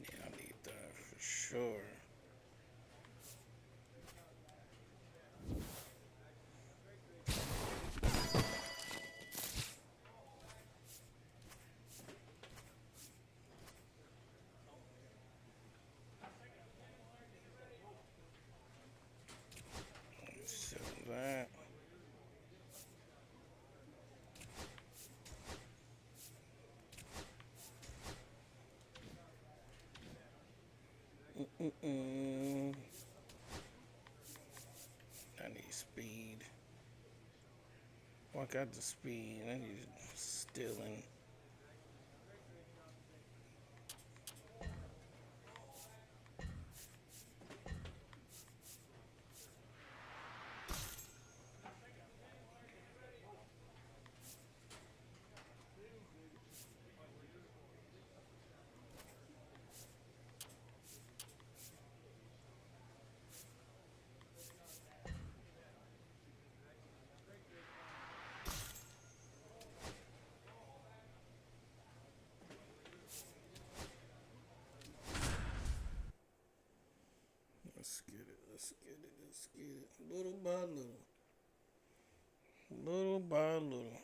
Yeah, I need that for sure. So that. I need speed. Well, I got the speed. I need stealing. Yeah, little by little. Little by little.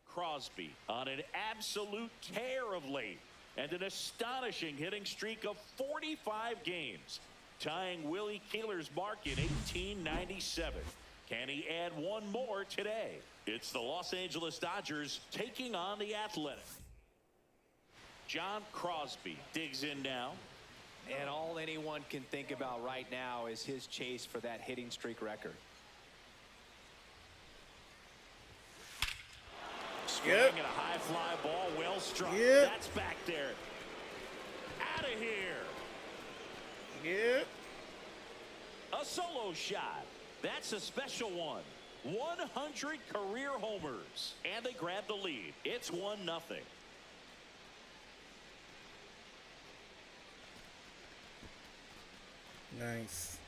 Crosby on an absolute tear of late and an astonishing hitting streak of 45 games, tying Willie Keeler's mark in 1897. Can he add one more today? It's the Los Angeles Dodgers taking on the Athletic. John Crosby digs in now. And all anyone can think about right now is his chase for that hitting streak record. Swinging at a high fly ball, well struck. Yep. That's back there. Out of here. Yeah. A solo shot. That's a special one. 100 career homers. And they grab the lead. It's 1-0. Nice.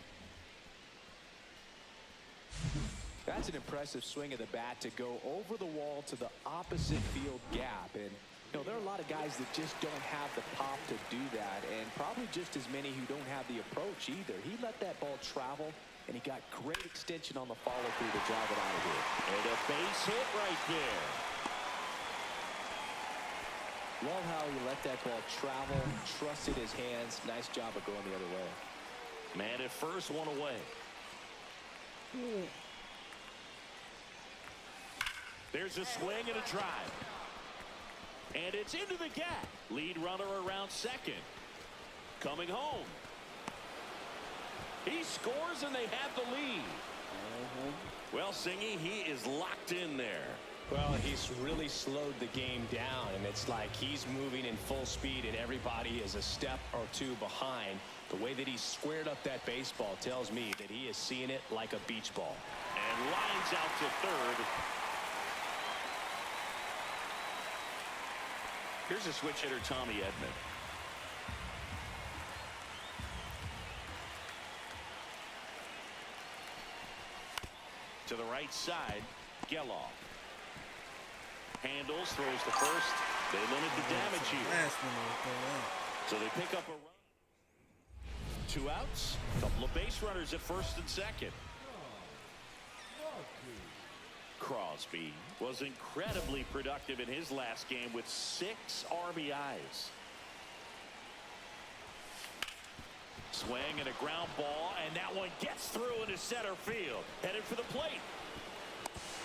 That's an impressive swing of the bat to go over the wall to the opposite field gap. And, you know, there are a lot of guys that just don't have the pop to do that, and probably just as many who don't have the approach either. He let that ball travel, and he got great extension on the follow-through to drive it out of here. And a base hit right there. Love how he let that ball travel, trusted his hands. Nice job of going the other way. Man at first, one away. There's a swing and a drive. And it's into the gap. Lead runner around second. Coming home. He scores and they have the lead. Well, Singy, he is locked in there. Well, he's really slowed the game down, and it's like he's moving in full speed and everybody is a step or two behind. The way that he squared up that baseball tells me that he is seeing it like a beach ball. And lines out to third. Here's a switch hitter, Tommy Edman. To the right side, Geloff. Handles, throws to first. They limit the damage here. So they pick up a run. 2 outs. Couple of base runners at first and second. Crosby was incredibly productive in his last game with 6 RBIs. Swing and a ground ball, and that one gets through into center field. Headed for the plate.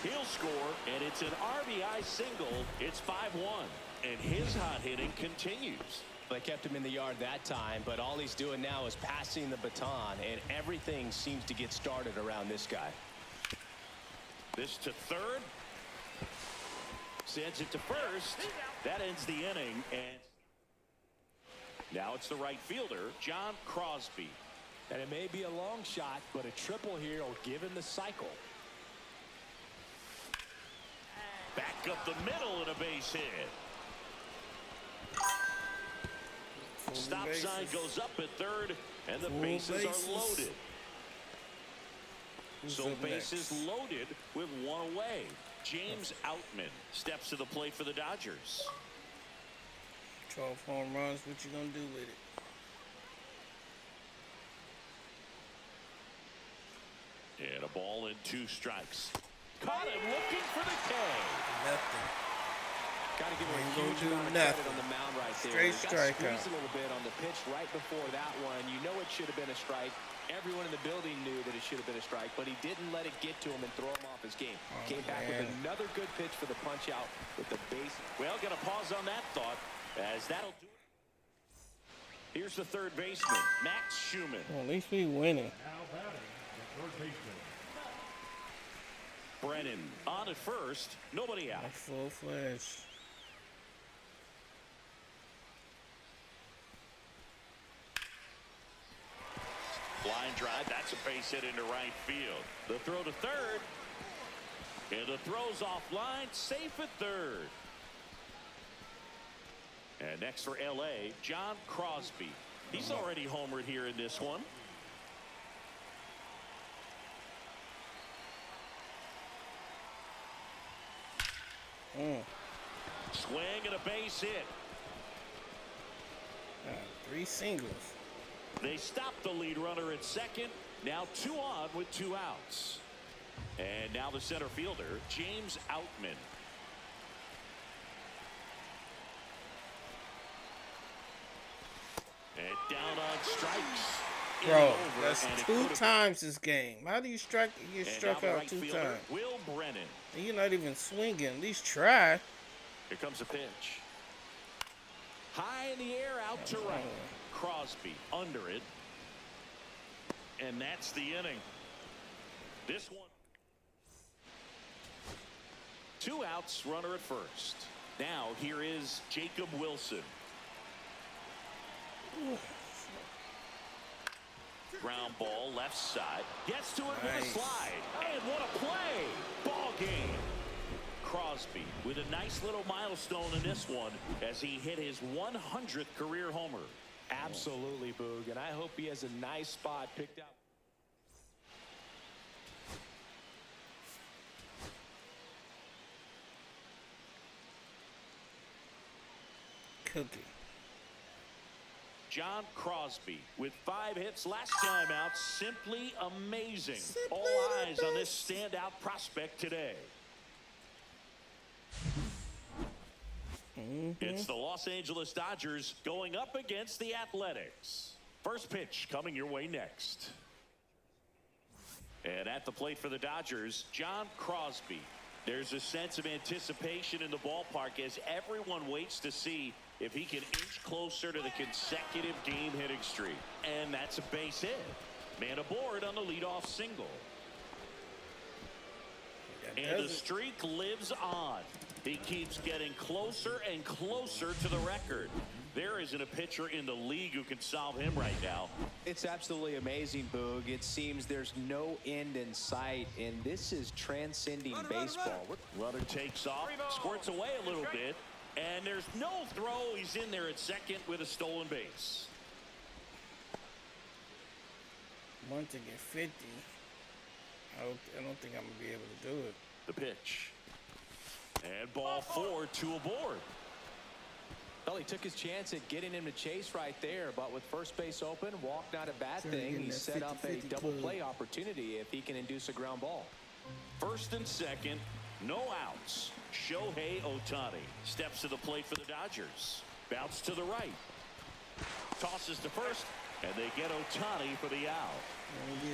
He'll score, and it's an RBI single. It's 5-1, and his hot hitting continues. They kept him in the yard that time, but all he's doing now is passing the baton, and everything seems to get started around this guy. This to third. Sends it to first. That ends the inning, and now it's the right fielder, John Crosby. And it may be a long shot, but a triple here will give him the cycle. Back up the middle and a base hit. Stop sign goes up at third, and the bases are loaded. So bases loaded with 1 away. James Outman steps to the plate for the Dodgers. 12 home runs, what you gonna do with it? And a ball and 2 strikes. Caught him looking for the K. Nothing. Got to give him a Ain't huge gonna do amount of nothing. credit on the mound right there. Straight Got strikeout. squeezed a little bit on the pitch right before that one. You know it should have been a strike. Everyone in the building knew that it should have been a strike, but he didn't let it get to him and throw him off his game. Came back with another good pitch for the punch out with the base. Well, got to pause on that thought, as that'll do it. Here's the third baseman, Max Schumann. Well, at least we winning. Now batting, the third baseman. Brennan on at first, nobody out. Full fledged. Line drive, that's a base hit into right field. The throw to third. And the throw's offline, safe at third. And next for LA, John Crosby. He's already homered here in this one. Swing and a base hit. 3 singles. They stop the lead runner at second, Now 2 on with 2 outs. And now the center fielder, James Outman. And down on strikes. Bro, that's 2 times this game. How do you strike? You struck out 2 times. Will Brennan. And you're not even swinging. At least try. Here comes a pitch. High in the air, out to right. Crosby under it. And that's the inning. This one. 2 outs, runner at first. Now here is Jacob Wilson. Ground ball left side. Gets to it with a slide. And what a play. Ball game. Crosby with a nice little milestone in this one as he hit his 100th career homer. Absolutely, Boog. And I hope he has a nice spot picked out. Cookie. John Crosby with 5 hits last time out. Simply amazing. All eyes on this standout prospect today. It's the Los Angeles Dodgers going up against the Athletics. First pitch coming your way next. And at the plate for the Dodgers, John Crosby. There's a sense of anticipation in the ballpark as everyone waits to see if he can inch closer to the consecutive game hitting streak. And that's a base hit. Man aboard on the leadoff single. And the streak lives on. He keeps getting closer and closer to the record. There isn't a pitcher in the league who can solve him right now. It's absolutely amazing, Boog. It seems there's no end in sight, and this is transcending baseball. Runner takes off, squirts away a little bit, and there's no throw. He's in there at second with a stolen base. Want to get 50. I don't think I'm going to be able to do it. The pitch. And ball 4, 2 aboard. Well, he took his chance at getting him to chase right there, but with first base open, walk not a bad thing. He set up a double play opportunity if he can induce a ground ball. First and second, no outs. Shohei Ohtani steps to the plate for the Dodgers. Bounce to the right. Tosses to first, and they get Ohtani for the out.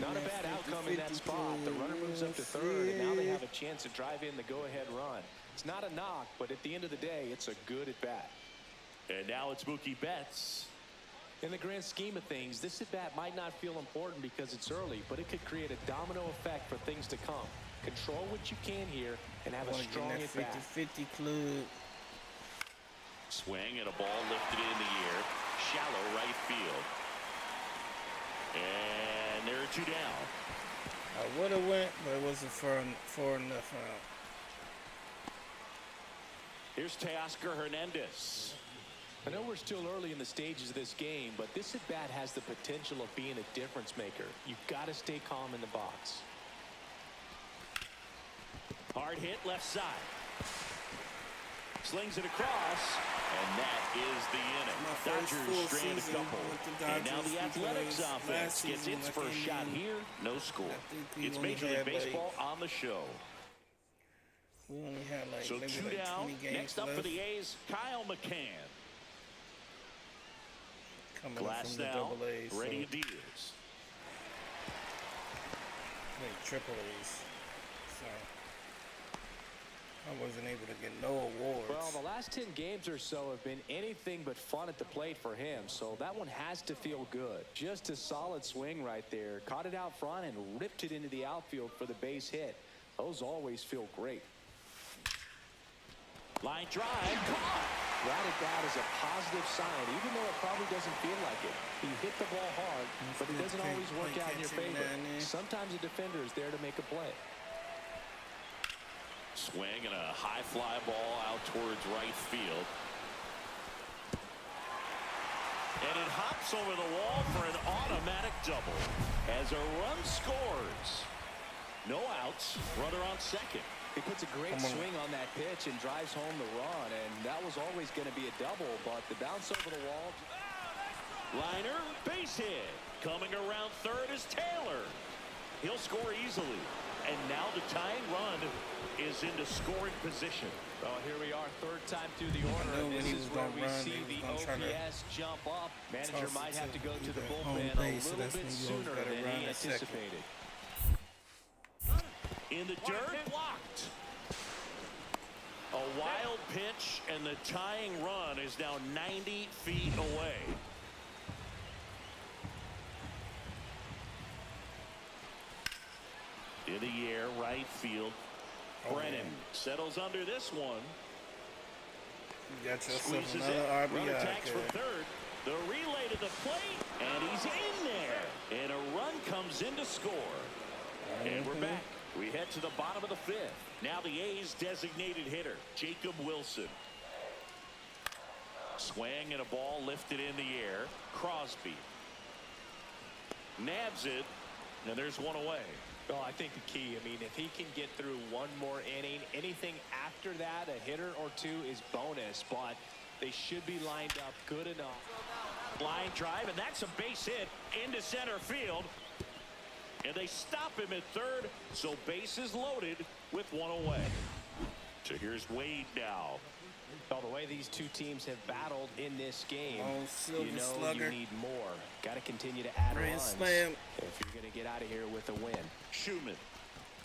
Not a bad outcome in that spot. The runner moves up to third, and now they have a chance to drive in the go-ahead run. It's not a knock, but at the end of the day, it's a good at-bat. And now it's Mookie Betts. In the grand scheme of things, this at-bat might not feel important because it's early, but it could create a domino effect for things to come. Control what you can here and have a strong at-bat. 50-50 club. Swing and a ball lifted in the air. Shallow right field. And there are 2 down. I would have went, but it wasn't far enough out. Here's Teoscar Hernandez. I know we're still early in the stages of this game, but this at-bat has the potential of being a difference maker. You've got to stay calm in the box. Hard hit left side. Slings it across, and that is the inning. Dodgers strand a couple. And now the Athletics offense gets its first shot here. No score. It's Major League Baseball on the show. We only had like so 2 like down. 20 games Next up left. for the A's, Kyle McCann. Coming Glass from the now, AA, ready so Diaz. like triple A's. So I wasn't able to get no awards. Well, the last 10 games or so have been anything but fun at the plate for him, so that one has to feel good. Just a solid swing right there. Caught it out front and ripped it into the outfield for the base hit. Those always feel great. Line drive, caught. Grounded out is a positive sign, even though it probably doesn't feel like it. He hit the ball hard, but it doesn't always work out in your favor. Sometimes a defender is there to make a play. Swing and a high fly ball out towards right field. And it hops over the wall for an automatic double as a run scores. No outs, runner on second. He puts a great swing on that pitch and drives home the run, and that was always going to be a double, but the bounce over the wall. Liner, base hit. Coming around third is Taylor. He'll score easily. And now the tying run is into scoring position. Well, here we are, third time through the order. And this is where we see the OPS jump up. Manager might have to go to the bullpen a little bit sooner than he anticipated. In the dirt, blocked. A wild pitch, and the tying run is now 90 feet away. In the air, right field. Brennan settles under this one. You got yourself Squeezes another it. RBI. Runner tacks for third. The relay to the plate, and he's in there. And a run comes in to score. And we're back. We head to the bottom of the fifth. Now the A's designated hitter, Jacob Wilson. Swing and a ball lifted in the air. Crosby nabs it, and there's one away. Well, I think the key, I mean, if he can get through one more inning, anything after that, a hitter or two is bonus, but they should be lined up good enough. Line drive, and that's a base hit into center field. And they stop him at third, so bases loaded with one away. So here's Wade now. Well, the way these two teams have battled in this game, you know slugger. you need more. Got to continue to add Grand runs slam. if you're going to get out of here with a win. Schumann.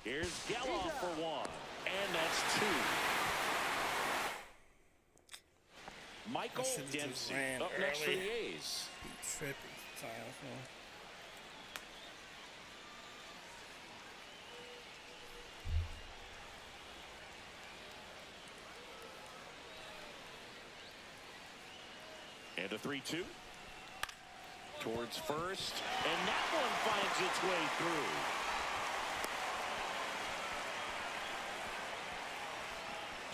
Here's Geloff for one, and that's two. Michael Dempsey up next for the A's. Trippy times, man. And a 3-2 towards first, and that one finds its way through.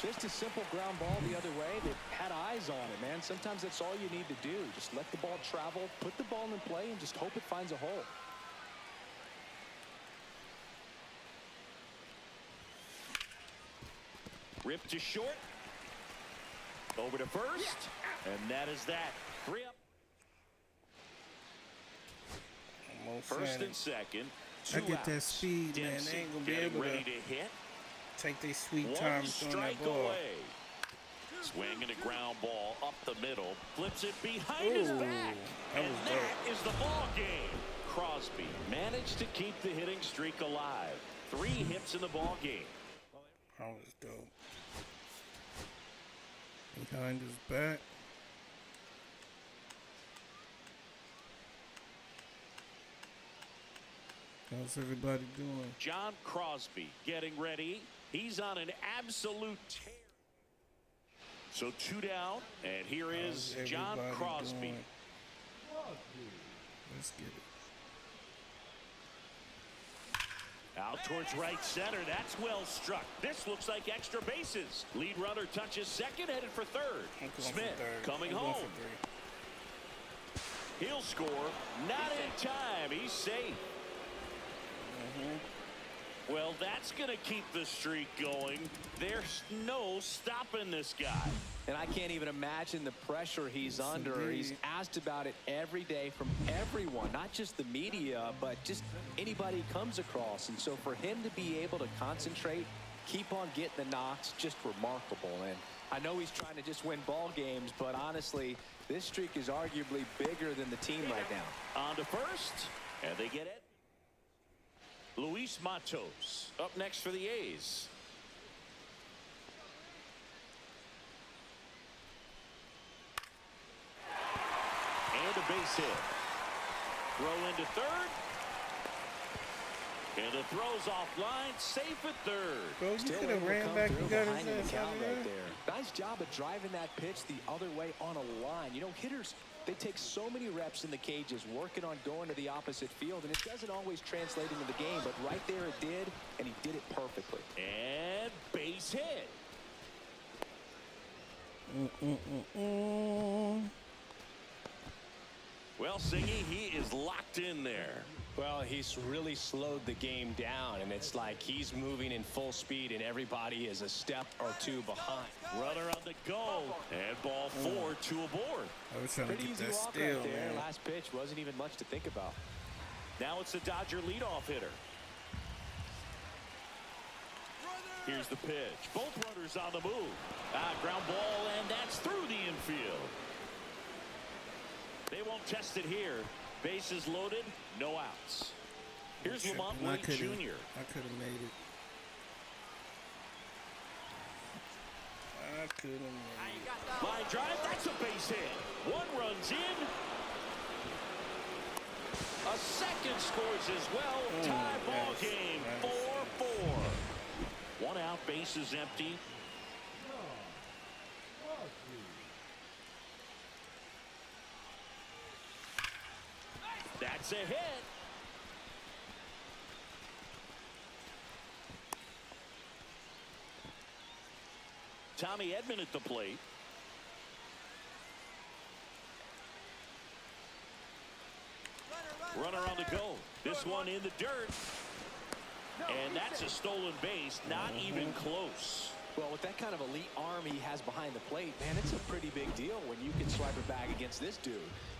Just a simple ground ball the other way. They had eyes on it, man. Sometimes that's all you need to do. Just let the ball travel, put the ball in play, and just hope it finds a hole. Ripped to short. Over to first. And that is that. 3 up. First and second. I get that speed, man. They ain't gonna be able ready to to hit. take their sweet One time throwing that strike ball. away. Swinging a ground ball up the middle. Flips it behind his back. That And was that is the ball game. Crosby managed to keep the hitting streak alive. 3 hits in the ball game. That was dope. Behind his back. How's everybody doing? John Crosby getting ready. He's on an absolute tear. So 2 down, and here is John Crosby. Doing? Let's get it. Out towards right center. That's well struck. This looks like extra bases. Lead runner touches second, headed for third. Smith coming home. He'll score. Not in time. He's safe. Well, that's going to keep the streak going. There's no stopping this guy. And I can't even imagine the pressure he's under. He's asked about it every day from everyone, not just the media, but just anybody he comes across. And so for him to be able to concentrate, keep on getting the knocks, just remarkable. And I know he's trying to just win ball games, but honestly, this streak is arguably bigger than the team right now. On to first, and they get it. Luis Matos up next for the A's. And a base hit. Throw into third. And the throw's offline, safe at third. Bro, you Still could have able to ran come back through and got behind his the ass out count of right there. there. Nice job of driving that pitch the other way on a line. You know, hitters, they take so many reps in the cages working on going to the opposite field, and it doesn't always translate into the game, but right there it did, and he did it perfectly. And base hit. Well, Singy, he is locked in there. Well, he's really slowed the game down, and it's like he's moving in full speed, and everybody is a step or two behind. Runner on the go, and ball 4, 2 aboard. I was trying Pretty to get easy that walk steal, right there. man. Last pitch wasn't even much to think about. Now it's the Dodger leadoff hitter. Here's the pitch. Both runners on the move. Ground ball, and that's through the infield. They won't test it here. Bases loaded, no outs. Here's Lamont Wade Jr. I could have made it. I could have made it. Line drive, that's a base hit. One runs in. A second scores as well. Tie ball game, 4-4. One out, base is empty. That's a hit. Tommy Edman at the plate. Runner on the go. This one in the dirt. And that's a stolen base. Not even close. Well, with that kind of elite arm he has behind the plate, man, it's a pretty big deal when you can swipe it back against this dude.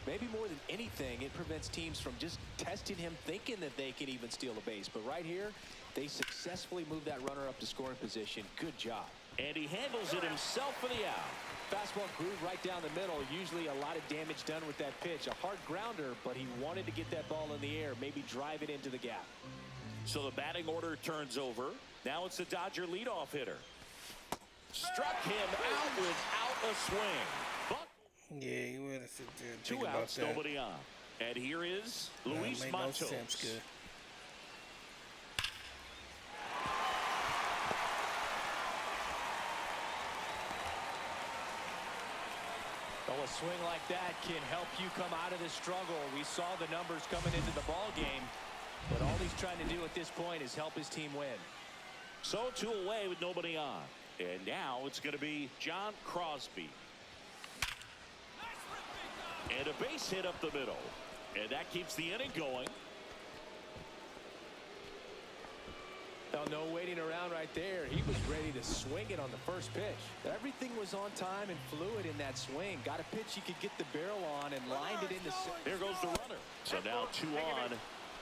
Maybe more than anything, it prevents teams from just testing him, thinking that they can even steal a base. But right here, they successfully moved that runner up to scoring position. Good job. And he handles it himself for the out. Fastball grooved right down the middle. Usually a lot of damage done with that pitch. A hard grounder, but he wanted to get that ball in the air, maybe drive it into the gap. So the batting order turns over. Now it's the Dodger leadoff hitter. Struck him out without a swing. But Yeah, you would have sit there and think two about outs, that. nobody on. And here is Luis Made Matos. no sense, good. Well, a swing like that can help you come out of this struggle. We saw the numbers coming into the ball game, but all he's trying to do at this point is help his team win. So 2 away with nobody on. And now it's going to be John Crosby. And a base hit up the middle. And that keeps the inning going. Now, no waiting around right there. He was ready to swing it on the first pitch. Everything was on time and fluid in that swing. Got a pitch he could get the barrel on and lined it into center. There goes the runner. So now 2 on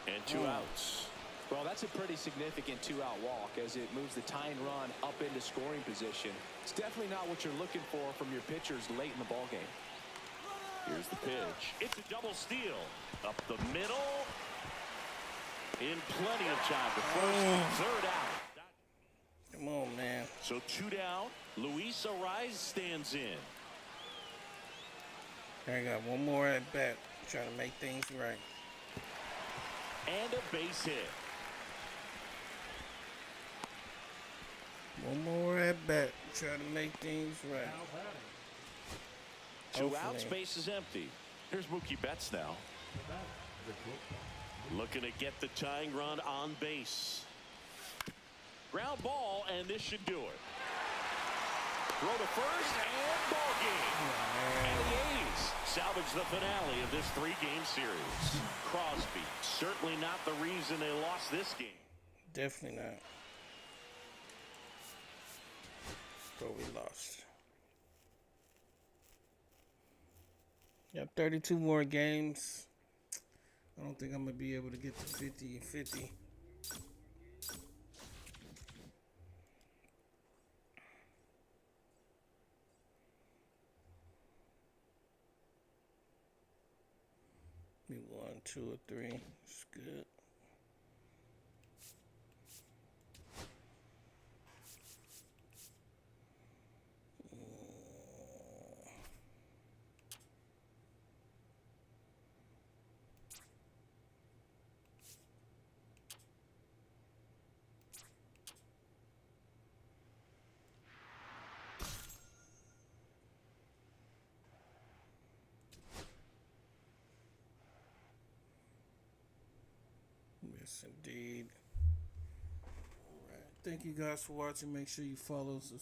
and 2 outs. Well, that's a pretty significant 2-out walk as it moves the tying run up into scoring position. It's definitely not what you're looking for from your pitchers late in the ball game. Here's the pitch. It's a double steal. Up the middle. In plenty of time. The first, third out. Come on, man. So 2 down. Luis Ariz stands in. I got one more at bat. Trying to make things right. And a base hit. One more at bat. Try to make things right. 2 outs, base is empty. Here's Mookie Betts now. Looking to get the tying run on base. Ground ball, and this should do it. Throw to first, and ball game. And the A's salvage the finale of this 3-game series. Crosby, certainly not the reason they lost this game. Definitely not. But we lost. Got 32 more games. I don't think I'm going to be able to get to 50 and 50. Maybe 1, 2, or 3. It's good. Yes, indeed. All right. Thank you guys for watching. Make sure you follow, subscribe.